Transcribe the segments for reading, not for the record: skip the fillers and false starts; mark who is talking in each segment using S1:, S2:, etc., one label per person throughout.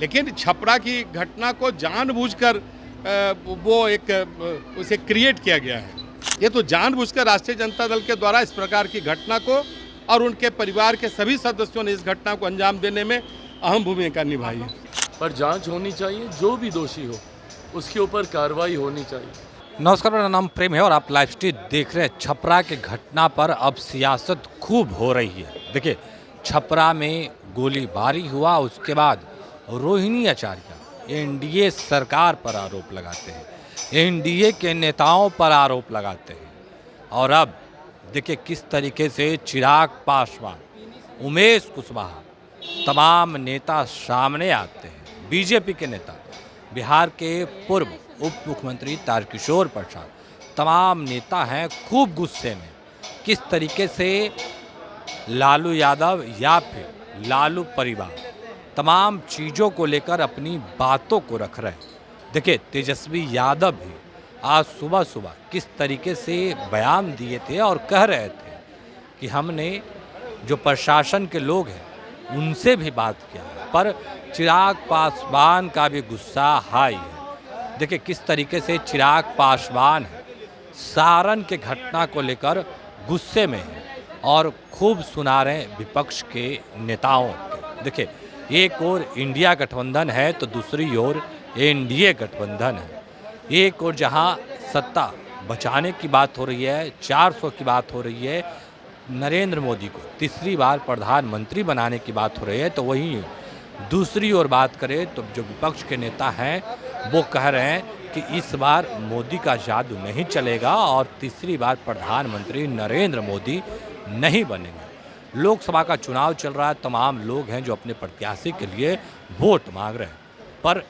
S1: लेकिन छपरा की घटना को जानबूझकर वो उसे क्रिएट किया गया है। ये तो जानबूझकर राष्ट्रीय जनता दल के द्वारा इस प्रकार की घटना को और उनके परिवार के सभी सदस्यों ने इस घटना को अंजाम देने में अहम भूमिका निभाई है।
S2: पर जांच होनी चाहिए, जो भी दोषी हो उसके ऊपर कार्रवाई होनी चाहिए।
S3: नमस्कार, मेरा नाम प्रेम है और आप लाइव स्ट्रीट देख रहे हैं। छपरा के घटना पर अब सियासत खूब हो रही है। देखिए, छपरा में गोलीबारी हुआ, उसके बाद रोहिणी आचार्य एनडीए सरकार पर आरोप लगाते हैं, एनडीए के नेताओं पर आरोप लगाते हैं। और अब देखिए किस तरीके से चिराग पासवान, उमेश कुशवाहा, तमाम नेता सामने आते हैं। बीजेपी के नेता, बिहार के पूर्व उप मुख्यमंत्री तारकिशोर प्रसाद, तमाम नेता हैं खूब गुस्से में। किस तरीके से लालू यादव या फिर लालू परिवार तमाम चीज़ों को लेकर अपनी बातों को रख रहे हैं। देखिए, तेजस्वी यादव भी आज सुबह सुबह किस तरीके से बयान दिए थे और कह रहे थे कि हमने जो प्रशासन के लोग हैं उनसे भी बात किया है, पर चिराग पासवान का भी गुस्सा हाई है। देखिए किस तरीके से चिराग पासवान है, सारण के घटना को लेकर गुस्से में है और खूब सुना रहे हैं विपक्ष के नेताओं के। देखिए, एक ओर इंडिया गठबंधन है तो दूसरी ओर एनडीए गठबंधन है। एक ओर जहां सत्ता बचाने की बात हो रही है, 400 की बात हो रही है, नरेंद्र मोदी को तीसरी बार प्रधानमंत्री बनाने की बात हो रही है, तो वहीं दूसरी ओर बात करें तो जो विपक्ष के नेता हैं वो कह रहे हैं कि इस बार मोदी का जादू नहीं चलेगा और तीसरी बार प्रधानमंत्री नरेंद्र मोदी नहीं बनेंगे। लोकसभा का चुनाव चल रहा है, तमाम लोग हैं जो अपने प्रत्याशी के लिए वोट मांग रहे हैं, पर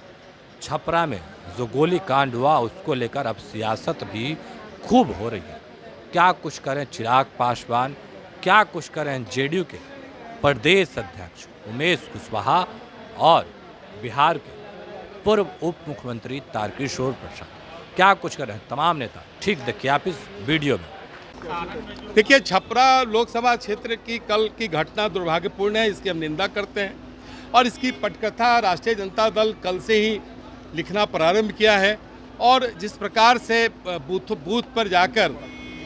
S3: छपरा में जो गोली कांड हुआ उसको लेकर अब सियासत भी खूब हो रही है। क्या कुछ करें चिराग पासवान, क्या कुछ करें जेडीयू के प्रदेश अध्यक्ष उमेश कुशवाहा और बिहार के पूर्व उप मुख्यमंत्री तारकिशोर प्रसाद, क्या कुछ करें तमाम नेता। ठीक देखिए आप इस वीडियो में।
S1: देखिए, छपरा लोकसभा क्षेत्र की कल की घटना दुर्भाग्यपूर्ण है, इसकी हम निंदा करते हैं और इसकी पटकथा राष्ट्रीय जनता दल कल से ही लिखना प्रारंभ किया है। और जिस प्रकार से बूथ पर जाकर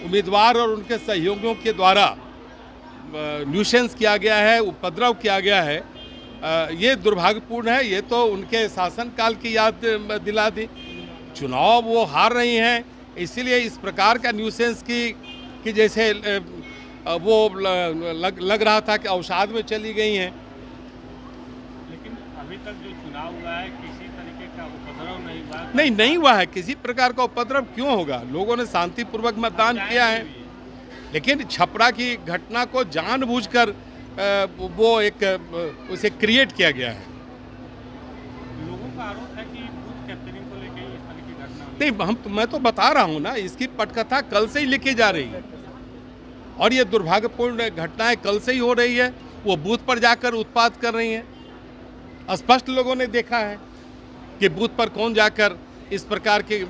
S1: उम्मीदवार और उनके सहयोगियों के द्वारा न्यूसेंस किया गया है, उपद्रव किया गया है, ये दुर्भाग्यपूर्ण है। ये तो उनके शासनकाल की याद दिला दी। चुनाव वो हार रही हैं, इसीलिए इस प्रकार का न्यूसेंस कि जैसे वो लग रहा था कि अवसाद में चली गई हैं।
S4: लेकिन अभी तक जो चुनाव हुआ है किसी तरीके का उपद्रव नहीं हुआ।
S1: नहीं हुआ है, किसी प्रकार का उपद्रव क्यों होगा? लोगों ने शांतिपूर्वक मतदान किया है। लेकिन छपरा की घटना को जानबूझकर वो उसे क्रिएट किया गया है।
S4: लोगों का आरोप है कि बूथ कैप्चरिंग को लेकर इस तरह की घटना
S1: नहीं, मैं तो बता रहा हूँ ना, इसकी पटकथा कल से ही लिखी जा रही है और ये दुर्भाग्यपूर्ण घटनाएं कल से ही हो रही है। वो बूथ पर जाकर उत्पात कर रही हैं। स्पष्ट लोगों ने देखा है कि बूथ पर कौन जाकर इस प्रकार के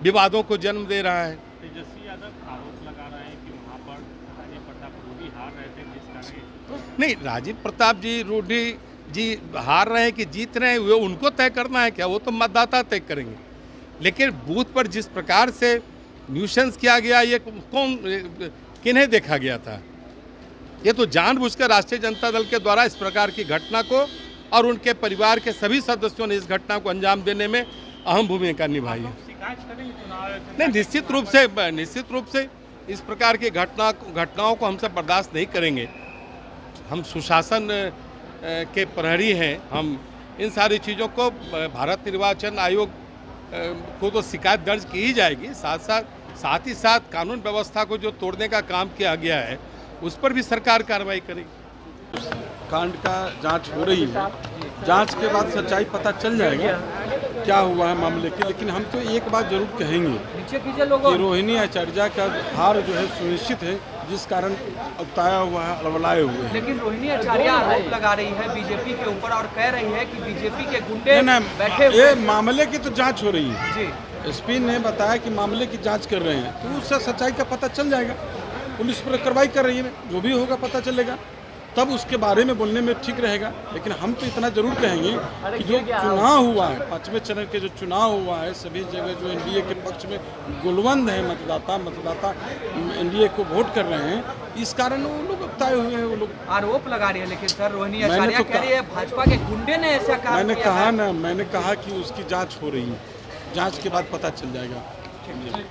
S1: विवादों को जन्म दे रहा है।
S4: तेजस्वी यादव आरोप लगा रहे हैं कि वहाँ पर राजीव प्रताप रूडी हार रहे थे, जिस कारण
S1: नहीं, राजीव प्रताप जी रूडी जी हार रहे हैं कि जीत रहे हैं वो उनको तय करना है क्या? वो तो मतदाता तय करेंगे। लेकिन बूथ पर जिस प्रकार से न्यूसेंस किया गया, ये किन्हें देखा गया था? ये तो जानबूझकर राष्ट्रीय जनता दल के द्वारा इस प्रकार की घटना को और उनके परिवार के सभी सदस्यों ने इस घटना को अंजाम देने में अहम भूमिका निभाई है। नहीं, निश्चित रूप से इस प्रकार की घटनाओं को हम सब बर्दाश्त नहीं करेंगे। हम सुशासन के प्रहरी हैं, हम इन सारी चीज़ों को भारत निर्वाचन आयोग को तो शिकायत दर्ज की ही जाएगी, साथ ही साथ कानून व्यवस्था को जो तोड़ने का काम किया गया है उस पर भी सरकार कार्रवाई करेगी।
S5: कांड का जांच हो रही है, जांच के बाद सच्चाई पता चल जाएगा क्या हुआ है मामले की। लेकिन हम तो एक बात जरूर कहेंगे कि रोहिणी आचार्य का हार जो है सुनिश्चित है, जिस कारण उकताया हुआ है, अलबलाए हुए हैं।
S6: लेकिन रोहिणी आचार्य आरोप लगा रही है बीजेपी के ऊपर और कह रही है कि बीजेपी के गुंडे बैठे हुए।
S5: ये मामले की तो जांच हो रही है
S6: जी।
S5: एसपी ने बताया कि मामले की जांच कर रहे हैं, तो उससे सच्चाई का पता चल जाएगा। पुलिस पर कार्रवाई कर रही है, जो भी होगा पता चलेगा। तब उसके बारे में बोलने में ठीक रहेगा। लेकिन हम तो इतना जरूर कहेंगे कि जो चुनाव हुआ है, 5वें चरण के जो चुनाव हुआ है, सभी जगह जो एनडीए के पक्ष में गुलवंद है मतदाता एनडीए को वोट कर रहे हैं, इस कारण वो लोग तय हुए हैं। वो लोग
S6: आरोप लगा रही है, लेकिन सर रोहिणी आचार्य कह रही है भाजपा के गुंडे ने ऐसा काम
S5: मैंने
S6: किया
S5: कहा
S6: है।
S5: ना, मैंने कहा कि उसकी जांच हो रही है, जांच के बाद पता चल जाएगा।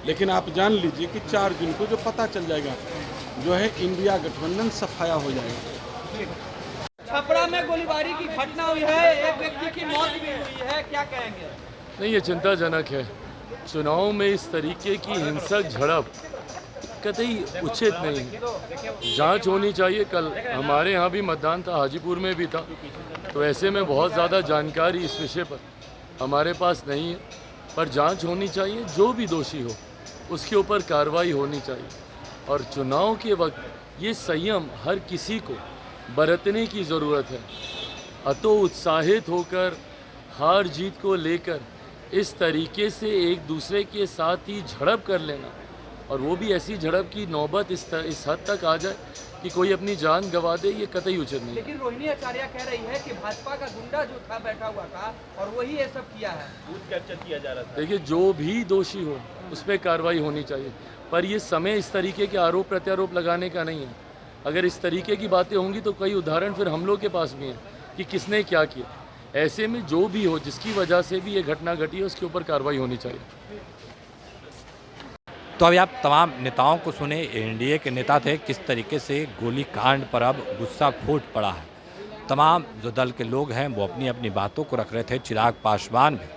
S5: लेकिन आप जान लीजिए कि 4 जून को जो पता चल जाएगा, जो है इंडिया गठबंधन सफाया हो जाएगा।
S6: छपरा में गोलीबारी की घटना हुई है, एक व्यक्ति की मौत भी हुई है, क्या कहेंगे?
S2: नहीं, ये चिंताजनक है। चुनाव में इस तरीके की हिंसक झड़प कतई उचित नहीं है। जांच होनी चाहिए। कल हमारे यहाँ भी मतदान था, हाजीपुर में भी था, तो ऐसे में बहुत ज़्यादा जानकारी इस विषय पर हमारे पास नहीं है, पर जांच होनी चाहिए। जो भी दोषी हो उसके ऊपर कार्रवाई होनी चाहिए। और चुनाव के वक्त ये संयम हर किसी को बरतने की ज़रूरत है। अतो उत्साहित होकर हार जीत को लेकर इस तरीके से एक दूसरे के साथ ही झड़प कर लेना, और वो भी ऐसी झड़प की नौबत इस हद तक आ जाए कि कोई अपनी जान गंवा दे, ये कतई उचित नहीं।
S6: लेकिन रोहिणी आचार्य कह रही है कि भाजपा का गुंडा जो था बैठा हुआ था और वही ये सब किया है।
S2: देखिए, जो भी दोषी हो उस पर कार्रवाई होनी चाहिए, पर ये समय इस तरीके के आरोप प्रत्यारोप लगाने का नहीं है। अगर इस तरीके की बातें होंगी तो कई उदाहरण फिर हम लोग के पास भी हैं कि किसने क्या किया। ऐसे में जो भी हो, जिसकी वजह से भी ये घटना घटी है, उसके ऊपर कार्रवाई होनी चाहिए।
S3: तो अभी आप तमाम नेताओं को सुने, एनडीए के नेता थे, किस तरीके से गोली कांड पर अब गुस्सा फूट पड़ा है। तमाम जो दल के लोग हैं वो अपनी अपनी बातों को रख रहे थे। चिराग पासवान भी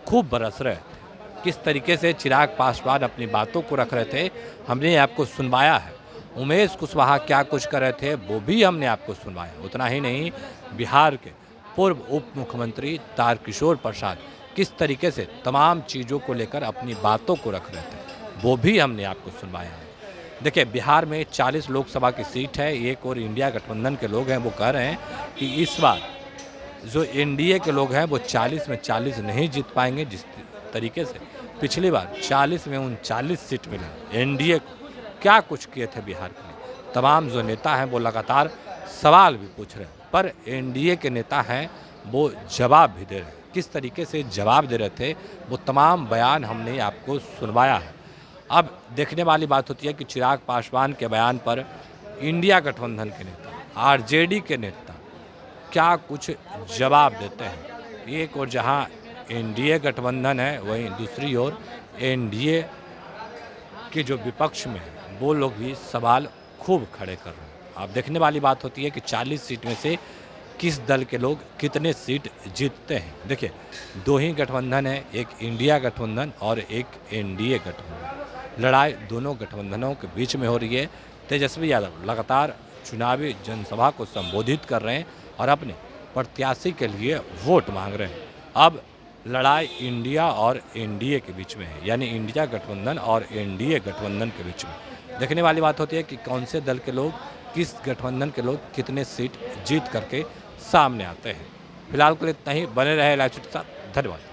S3: खूब बरस रहे थे। किस तरीके से चिराग पासवान अपनी बातों को रख रहे थे, हमने आपको सुनवाया है। उमेश कुशवाहा क्या कुछ कर रहे थे वो भी हमने आपको सुनवाया। उतना ही नहीं, बिहार के पूर्व उप मुख्यमंत्री तारकिशोर प्रसाद किस तरीके से तमाम चीज़ों को लेकर अपनी बातों को रख रहे थे, वो भी हमने आपको सुनवाया है। देखिए, बिहार में 40 लोकसभा की सीट है। एक और इंडिया गठबंधन के लोग हैं, वो कह रहे हैं कि इस बार जो एनडीए के लोग हैं वो 40 में 40 नहीं जीत पाएंगे। जिस तरीके से पिछली बार 40 में 39 सीट मिले एनडीए को, क्या कुछ किए थे बिहार के लिए। तमाम जो नेता हैं वो लगातार सवाल भी पूछ रहे हैं, पर एनडीए के नेता हैं वो जवाब भी दे रहे हैं। किस तरीके से जवाब दे रहे थे वो तमाम बयान हमने आपको सुनवाया है। अब देखने वाली बात होती है कि चिराग पासवान के बयान पर इंडिया गठबंधन के नेता, आरजेडी के नेता क्या कुछ जवाब देते हैं। एक और जहां एनडीए गठबंधन है, वहीं दूसरी ओर एनडीए के जो विपक्ष में है वो लोग भी सवाल खूब खड़े कर रहे हैं। अब देखने वाली बात होती है कि 40 सीट में से किस दल के लोग कितने सीट जीतते हैं। देखिए, 2 ही गठबंधन है, एक इंडिया गठबंधन और एक एनडीए गठबंधन। लड़ाई दोनों गठबंधनों के बीच में हो रही है। तेजस्वी यादव लगातार चुनावी जनसभा को संबोधित कर रहे हैं और अपने प्रत्याशी के लिए वोट मांग रहे हैं। अब लड़ाई इंडिया और एनडीए के बीच में है, यानी इंडिया गठबंधन और एनडीए गठबंधन के बीच में। देखने वाली बात होती है कि कौन से दल के लोग, किस गठबंधन के लोग कितने सीट जीत करके सामने आते हैं। फिलहाल के लिए इतना ही। बने रहे लाइव के साथ। धन्यवाद।